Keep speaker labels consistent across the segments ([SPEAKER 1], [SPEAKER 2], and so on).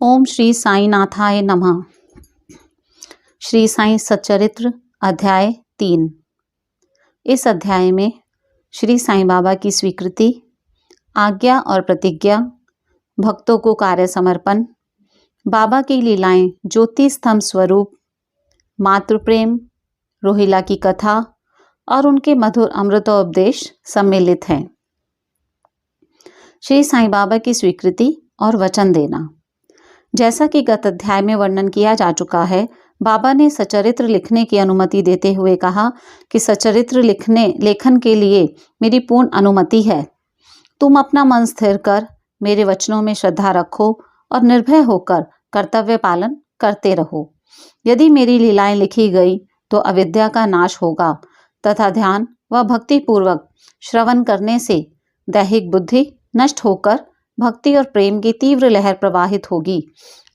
[SPEAKER 1] ओम श्री साई नाथाय नमः। श्री साई सच्चरित्र अध्याय 3। इस अध्याय में श्री साईं बाबा की स्वीकृति, आज्ञा और प्रतिज्ञा, भक्तों को कार्य समर्पण, बाबा की लीलाएं, ज्योति स्तंभ स्वरूप, मातृ प्रेम, रोहिला की कथा और उनके मधुर अमृतोपदेश सम्मिलित हैं। श्री साईं बाबा की स्वीकृति और वचन देना। जैसा कि गत अध्याय में वर्णन किया जा चुका है, बाबा ने सचरित्र लिखने की अनुमति देते हुए कहा कि सचरित्र लेखन के लिए मेरी पूर्ण अनुमति है। तुम अपना मन स्थिर कर मेरे वचनों में श्रद्धा रखो और निर्भय होकर कर्तव्य पालन करते रहो। यदि मेरी लीलाएं लिखी गई तो अविद्या का नाश होगा तथा ध्यान व भक्ति पूर्वक श्रवण करने से दैहिक बुद्धि नष्ट होकर भक्ति और प्रेम की तीव्र लहर प्रवाहित होगी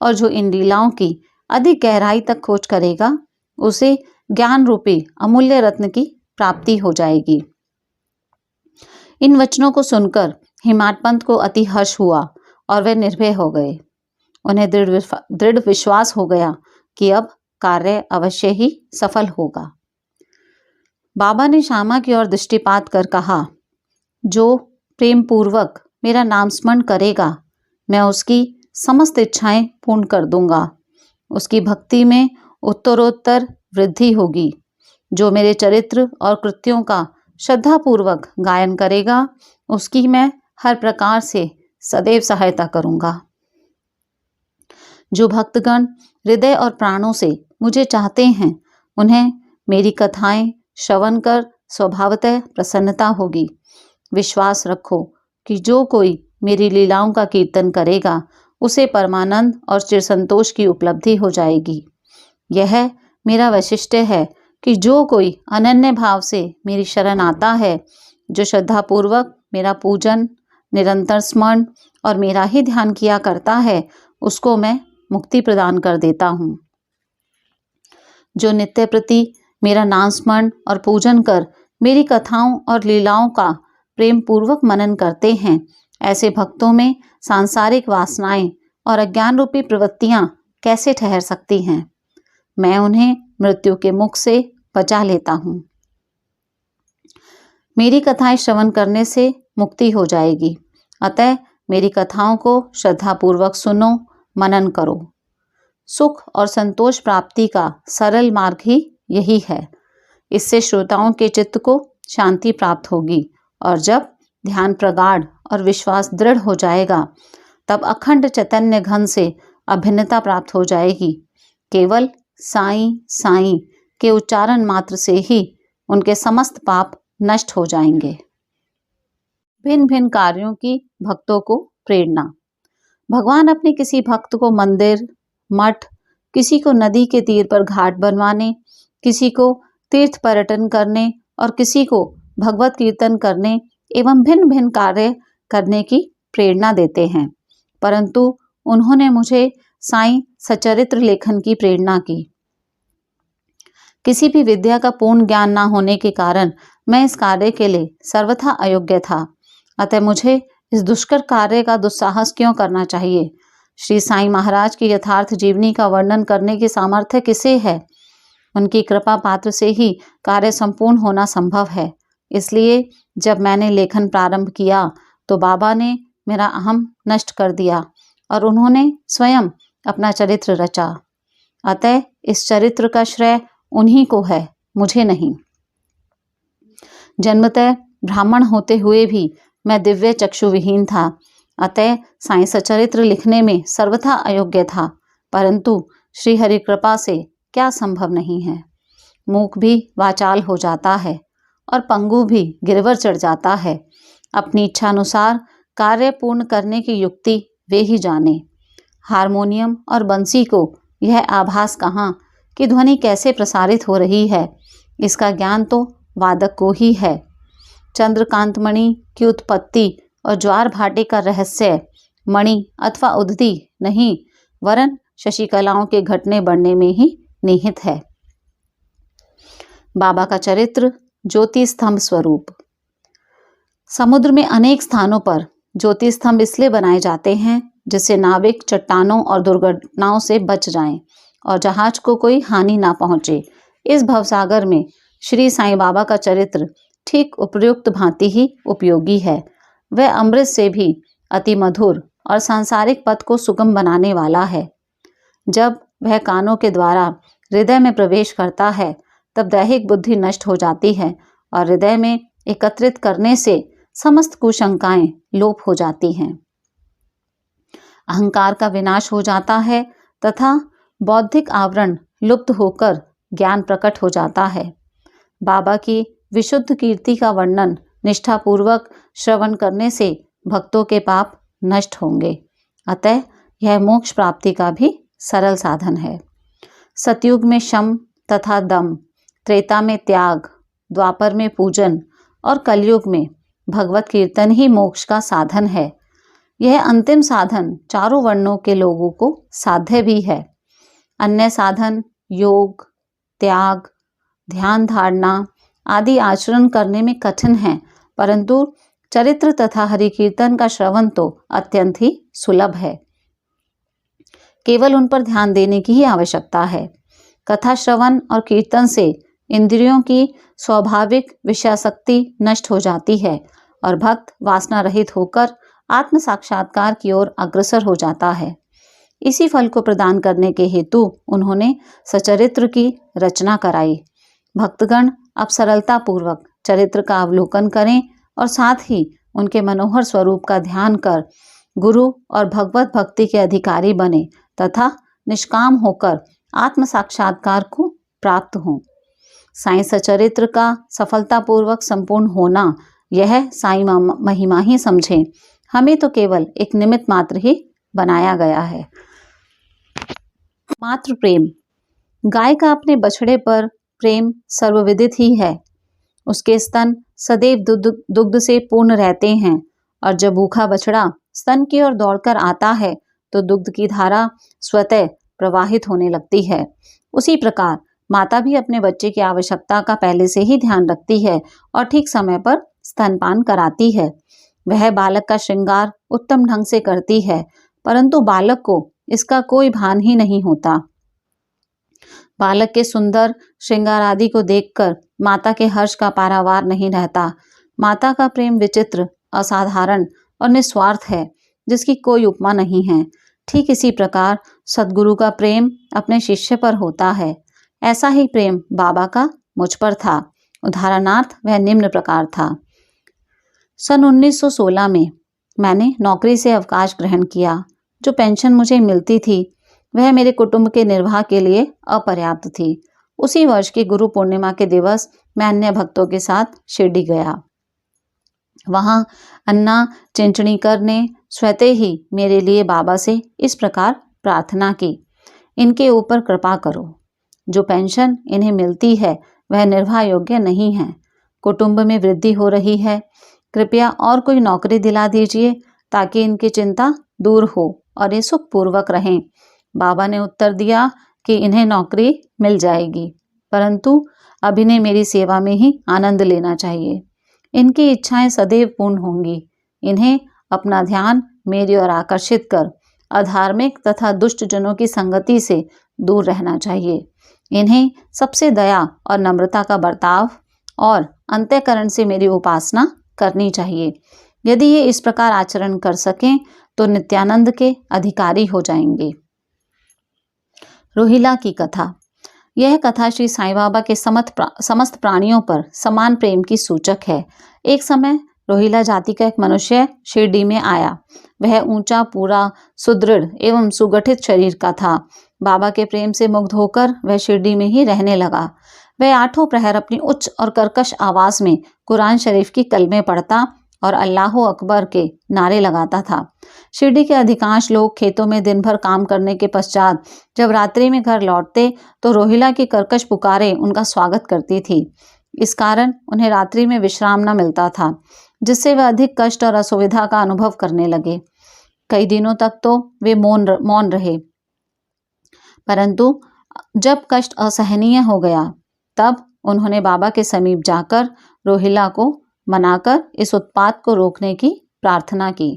[SPEAKER 1] और जो इन लीलाओं की अधिक गहराई तक खोज करेगा उसे ज्ञान रूपी अमूल्य रत्न की प्राप्ति हो जाएगी। इन वचनों को सुनकर हिमात पंत को अति हर्ष हुआ और वे निर्भय हो गए। उन्हें दृढ़ विश्वास हो गया कि अब कार्य अवश्य ही सफल होगा। बाबा ने श्यामा की ओर दृष्टिपात कर कहा, जो प्रेम पूर्वक मेरा नाम स्मरण करेगा मैं उसकी समस्त इच्छाएं पूर्ण कर दूंगा। उसकी भक्ति में उत्तरोत्तर वृद्धि होगी। जो मेरे चरित्र और कृत्यों का श्रद्धापूर्वक गायन करेगा उसकी मैं हर प्रकार से सदैव सहायता करूंगा। जो भक्तगण हृदय और प्राणों से मुझे चाहते हैं उन्हें मेरी कथाएं श्रवण कर स्वभावतः प्रसन्नता होगी। विश्वास रखो कि जो कोई मेरी लीलाओं का कीर्तन करेगा उसे परमानंद और चिरसंतोष की उपलब्धि हो जाएगी। यह मेरा वैशिष्ट्य है कि जो कोई अनन्य भाव से मेरी शरण आता है, जो श्रद्धापूर्वक मेरा पूजन, निरंतर स्मरण और मेरा ही ध्यान किया करता है, उसको मैं मुक्ति प्रदान कर देता हूँ। जो नित्य प्रति मेरा नाम स्मरण और पूजन कर मेरी कथाओं और लीलाओं का प्रेम पूर्वक मनन करते हैं, ऐसे भक्तों में सांसारिक वासनाएं और अज्ञान रूपी प्रवृत्तियां कैसे ठहर सकती हैं। मैं उन्हें मृत्यु के मुख से बचा लेता हूँ। मेरी कथाएं श्रवण करने से मुक्ति हो जाएगी। अतः मेरी कथाओं को श्रद्धापूर्वक सुनो, मनन करो। सुख और संतोष प्राप्ति का सरल मार्ग ही यही है। इससे श्रोताओं के चित्त को शांति प्राप्त होगी और जब ध्यान प्रगाढ़ और विश्वास दृढ़ हो जाएगा तब अखंड चैतन्य घन से अभिन्नता प्राप्त हो जाएगी। केवल साईं साईं के उच्चारण मात्र से ही उनके समस्त पाप नष्ट हो जाएंगे। भिन्न भिन्न कार्यों की भक्तों को प्रेरणा। भगवान अपने किसी भक्त को मंदिर, मठ, किसी को नदी के तीर पर घाट बनवाने, किसी को तीर्थ पर्यटन करने और किसी को भगवत कीर्तन करने एवं भिन्न भिन्न कार्य करने की प्रेरणा देते हैं, परंतु उन्होंने मुझे साईं सचरित्र लेखन की प्रेरणा की। किसी भी विद्या का पूर्ण ज्ञान न होने के कारण मैं इस कार्य के लिए सर्वथा अयोग्य था। अतः मुझे इस दुष्कर कार्य का दुस्साहस क्यों करना चाहिए। श्री साईं महाराज की यथार्थ जीवनी का वर्णन करने की सामर्थ्य किसे है। उनकी कृपा पात्र से ही कार्य संपूर्ण होना संभव है। इसलिए जब मैंने लेखन प्रारंभ किया तो बाबा ने मेरा अहम नष्ट कर दिया और उन्होंने स्वयं अपना चरित्र रचा। अतः इस चरित्र का श्रेय उन्हीं को है, मुझे नहीं। जन्मतः ब्राह्मण होते हुए भी मैं दिव्य चक्षु विहीन था। अतः साईं सचरित्र लिखने में सर्वथा अयोग्य था, परंतु श्री हरि कृपा से क्या संभव नहीं है। मूक भी वाचाल हो जाता है और पंगु भी गिरवर चढ़ जाता है। अपनी इच्छा अनुसार कार्य पूर्ण करने की युक्ति वे ही जाने। हारमोनियम और बंसी को यह आभास कहाँ कि ध्वनि कैसे प्रसारित हो रही है, इसका ज्ञान तो वादक को ही है। चंद्रकांत मणि की उत्पत्ति और ज्वार भाटे का रहस्य मणि अथवा उद्धि नहीं, वरन शशिकलाओं के घटने बढ़ने में ही निहित है। बाबा का चरित्र ज्योति स्तंभ स्वरूप। समुद्र में अनेक स्थानों पर ज्योति स्तंभ इसलिए बनाए जाते हैं जिससे नाविक चट्टानों और दुर्घटनाओं से बच जाएं और जहाज को कोई हानि ना पहुंचे। इस भवसागर में श्री साईं बाबा का चरित्र ठीक उपयुक्त भांति ही उपयोगी है। वह अमृत से भी अति मधुर और सांसारिक पथ को सुगम बनाने वाला है। जब वह कानों के द्वारा हृदय में प्रवेश करता है तब दैहिक बुद्धि नष्ट हो जाती है और हृदय में एकत्रित करने से समस्त कुशंकाएं लोप हो जाती हैं। अहंकार का विनाश हो जाता है तथा बौद्धिक आवरण लुप्त होकर ज्ञान प्रकट हो जाता है। बाबा की विशुद्ध कीर्ति का वर्णन निष्ठापूर्वक श्रवण करने से भक्तों के पाप नष्ट होंगे। अतः यह मोक्ष प्राप्ति का भी सरल साधन है। सतयुग में शम तथा दम, त्रेता में त्याग, द्वापर में पूजन और कलयुग में भगवत कीर्तन ही मोक्ष का साधन है। यह अंतिम साधन चारों वर्णों के लोगों को साध्य भी है। अन्य साधन योग, त्याग, ध्यान धारणा आदि आचरण करने में कठिन है, परंतु चरित्र तथा हरि कीर्तन का श्रवण तो अत्यंत ही सुलभ है। केवल उन पर ध्यान देने की ही आवश्यकता है। कथा श्रवण और कीर्तन से इंद्रियों की स्वाभाविक विषयासक्ति नष्ट हो जाती है और भक्त वासना रहित होकर आत्म साक्षात्कार की ओर अग्रसर हो जाता है। इसी फल को प्रदान करने के हेतु उन्होंने सचरित्र की रचना कराई। भक्तगण अब सरलता पूर्वक चरित्र का अवलोकन करें और साथ ही उनके मनोहर स्वरूप का ध्यान कर गुरु और भगवत भक्ति के अधिकारी बने तथा निष्काम होकर आत्म साक्षात्कार को प्राप्त हों। साईं सचरित्र का सफलतापूर्वक संपूर्ण होना यह साईं महिमा ही समझें। हमें तो केवल एक निमित्त मात्र ही बनाया गया है। मात्र प्रेम। गाय का अपने बछड़े पर प्रेम सर्वविदित ही है। उसके स्तन सदैव दुग्ध से पूर्ण रहते हैं और जब भूखा बछड़ा स्तन की ओर दौड़कर आता है तो दुग्ध की धारा स्वतः प्रवाहित होने लगती है। उसी प्रकार माता भी अपने बच्चे की आवश्यकता का पहले से ही ध्यान रखती है और ठीक समय पर स्तनपान कराती है। वह बालक का श्रृंगार उत्तम ढंग से करती है, परंतु बालक को इसका कोई भान ही नहीं होता। बालक के सुंदर श्रृंगार आदि को देखकर माता के हर्ष का पारावार नहीं रहता। माता का प्रेम विचित्र, असाधारण और निस्वार्थ है, जिसकी कोई उपमा नहीं है। ठीक इसी प्रकार सद्गुरु का प्रेम अपने शिष्य पर होता है। ऐसा ही प्रेम बाबा का मुझ पर था। उदाहरणार्थ वह निम्न प्रकार था। सन 1916 में मैंने नौकरी से अवकाश ग्रहण किया। जो पेंशन मुझे मिलती थी वह मेरे कुटुंब के निर्वाह के लिए अपर्याप्त थी। उसी वर्ष की गुरु पूर्णिमा के दिवस मैं अन्य भक्तों के साथ शिरडी गया। वहां अन्ना चिंचणीकर ने स्वतः ही मेरे लिए बाबा से इस प्रकार प्रार्थना की, इनके ऊपर कृपा करो। जो पेंशन इन्हें मिलती है वह निर्वाह योग्य नहीं है। कुटुंब में वृद्धि हो रही है। कृपया और कोई नौकरी दिला दीजिए ताकि इनकी चिंता दूर हो और ये सुखपूर्वक रहें। बाबा ने उत्तर दिया कि इन्हें नौकरी मिल जाएगी, परंतु अब इन्हें मेरी सेवा में ही आनंद लेना चाहिए। इनकी इच्छाएं सदैव पूर्ण होंगी। इन्हें अपना ध्यान मेरी ओर आकर्षित कर अधार्मिक तथा दुष्ट जनों की संगति से दूर रहना चाहिए। इन्हें सबसे दया और नम्रता का बर्ताव और अंतःकरण से मेरी उपासना करनी चाहिए। यदि ये इस प्रकार आचरण कर सकें तो नित्यानंद के अधिकारी हो जाएंगे। रोहिला की कथा। यह कथा श्री साईं बाबा के समस्त प्राणियों पर समान प्रेम की सूचक है। एक समय रोहिला जाति का एक मनुष्य शिरडी में आया। वह ऊंचा, पूरा, सुदृढ़ एवं सुगठित शरीर का था। बाबा के प्रेम से मुग्ध होकर वह शिरडी में ही रहने लगा। वह आठों प्रहर अपनी उच्च और कर्कश आवाज में कुरान शरीफ की कलमें पढ़ता और अल्लाह अकबर के नारे लगाता था। शिरडी के अधिकांश लोग खेतों में दिन भर काम करने के पश्चात जब रात्रि में घर लौटते तो रोहिला की कर्कश पुकारें उनका स्वागत करती थी। इस कारण उन्हें रात्रि में विश्राम न मिलता था, जिससे वे अधिक कष्ट और असुविधा का अनुभव करने लगे। कई दिनों तक तो वे मौन रहे, परंतु जब कष्ट असहनीय हो गया तब उन्होंने बाबा के समीप जाकर रोहिला को मनाकर इस उत्पात को रोकने की प्रार्थना की।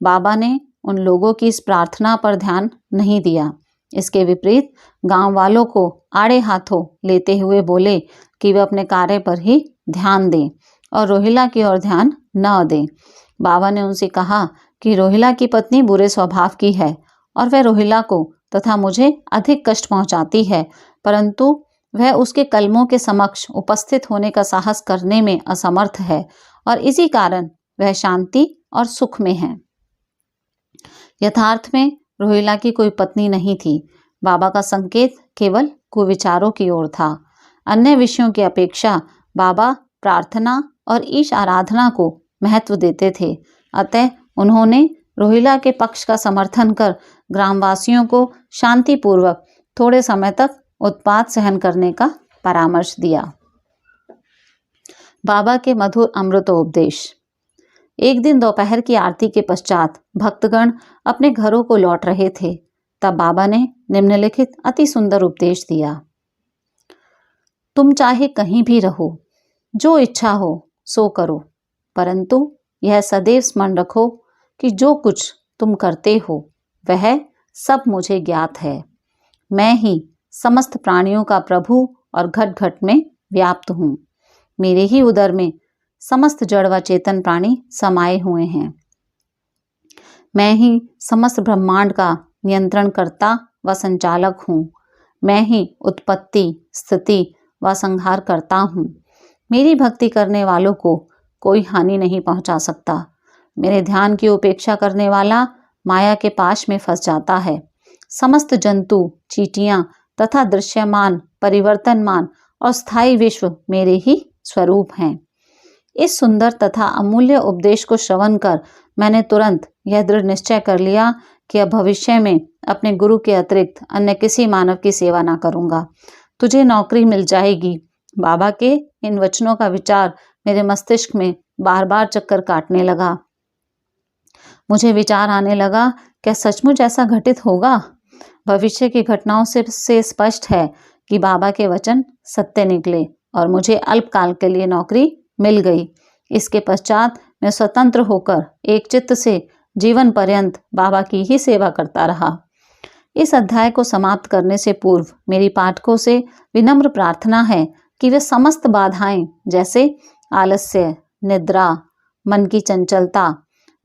[SPEAKER 1] बाबा ने उन लोगों की इस प्रार्थना पर ध्यान नहीं दिया। इसके विपरीत गांव वालों को आड़े हाथों लेते हुए बोले कि वे अपने कार्य पर ही ध्यान दें और रोहिला की ओर ध्यान न दें। बाबा ने उनसे कहा कि रोहिला की पत्नी बुरे स्वभाव की है और वह रोहिला को तथा मुझे अधिक कष्ट पहुंचाती है, परंतु वह उसके कलमों के समक्ष उपस्थित होने का साहस करने में असमर्थ है और इसी कारण वह शांति और सुख में है। यथार्थ में रोहिला की कोई पत्नी नहीं थी। बाबा का संकेत केवल कुविचारों की ओर था। अन्य विषयों की अपेक्षा बाबा प्रार्थना और ईश आराधना को महत्व देते थे। अतः उन्होंने रोहिला के पक्ष का समर्थन कर ग्रामवासियों को शांतिपूर्वक थोड़े समय तक उत्पात सहन करने का परामर्श दिया। बाबा के मधुर अमृतोपदेश। एक दिन दोपहर की आरती के पश्चात भक्तगण अपने घरों को लौट रहे थे। तब बाबा ने निम्नलिखित अति सुंदर उपदेश दिया। तुम चाहे कहीं भी रहो, जो इच्छा हो सो करो, परंतु यह सदैव स्मरण रखो कि जो कुछ तुम करते हो वह सब मुझे ज्ञात है। मैं ही समस्त प्राणियों का प्रभु और घट घट में व्याप्त हूँ। मेरे ही उदर में समस्त जड़ व चेतन प्राणी समाये हुए हैं। मैं ही समस्त ब्रह्मांड का नियंत्रण करता व संचालक हूँ। मैं ही उत्पत्ति, स्थिति व संहार करता हूँ। मेरी भक्ति करने वालों को कोई हानि नहीं पहुँचा सकता। मेरे ध्यान की उपेक्षा करने वाला माया के पाश में फंस जाता है। समस्त जंतु, चींटियाँ तथा दृश्यमान, परिवर्तनमान और स्थायी विश्व मेरे ही स्वरूप हैं। इस सुंदर तथा अमूल्य उपदेश को श्रवण कर मैंने तुरंत यह दृढ़ निश्चय कर लिया कि अब भविष्य में अपने गुरु के अतिरिक्त अन्य किसी मानव की सेवा ना करूँगा। तुझे नौकरी मिल जाएगी। बाबा के इन वचनों का विचार मेरे मस्तिष्क में बार बार चक्कर काटने लगा। मुझे विचार आने लगा, क्या सचमुच ऐसा घटित होगा? भविष्य की घटनाओं से स्पष्ट है कि बाबा के वचन सत्य निकले और मुझे अल्पकाल के लिए नौकरी मिल गई। इसके पश्चात मैं स्वतंत्र होकर एक चित्त से जीवन पर्यंत बाबा की ही सेवा करता रहा। इस अध्याय को समाप्त करने से पूर्व मेरी पाठकों से विनम्र प्रार्थना है कि वे समस्त बाधाएं जैसे आलस्य, निद्रा, मन की चंचलता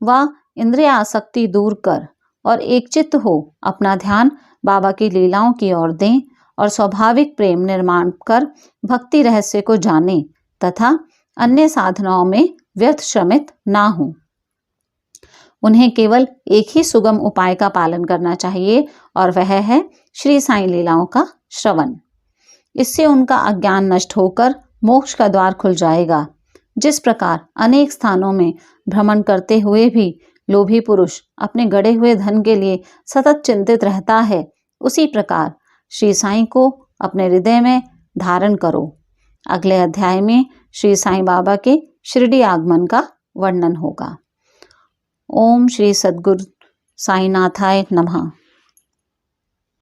[SPEAKER 1] व इंद्रिय आसक्ति दूर कर और एक चित्त हो अपना ध्यान बाबा की लीलाओं की ओर दें और स्वाभाविक प्रेम निर्माण कर भक्ति रहस्य को जानें तथा अन्य साधनाओं में व्यर्थ श्रमित ना हों। उन्हें केवल एक ही सुगम उपाय का पालन करना चाहिए और वह है श्री साईं लीलाओं का श्रवण। इससे उनका अज्ञान नष्ट होकर मोक्ष का द्वार खुल जाएगा। जिस प्रकार अनेक स्थानों में भ्रमण करते हुए भी लोभी पुरुष अपने गड़े हुए धन के लिए सतत चिंतित रहता है, उसी प्रकार श्री साईं को अपने हृदय में धारण करो। अगले अध्याय में श्री साईं बाबा के शिरडी आगमन का वर्णन होगा। ओम श्री सद्गुरु साईनाथाय नमः।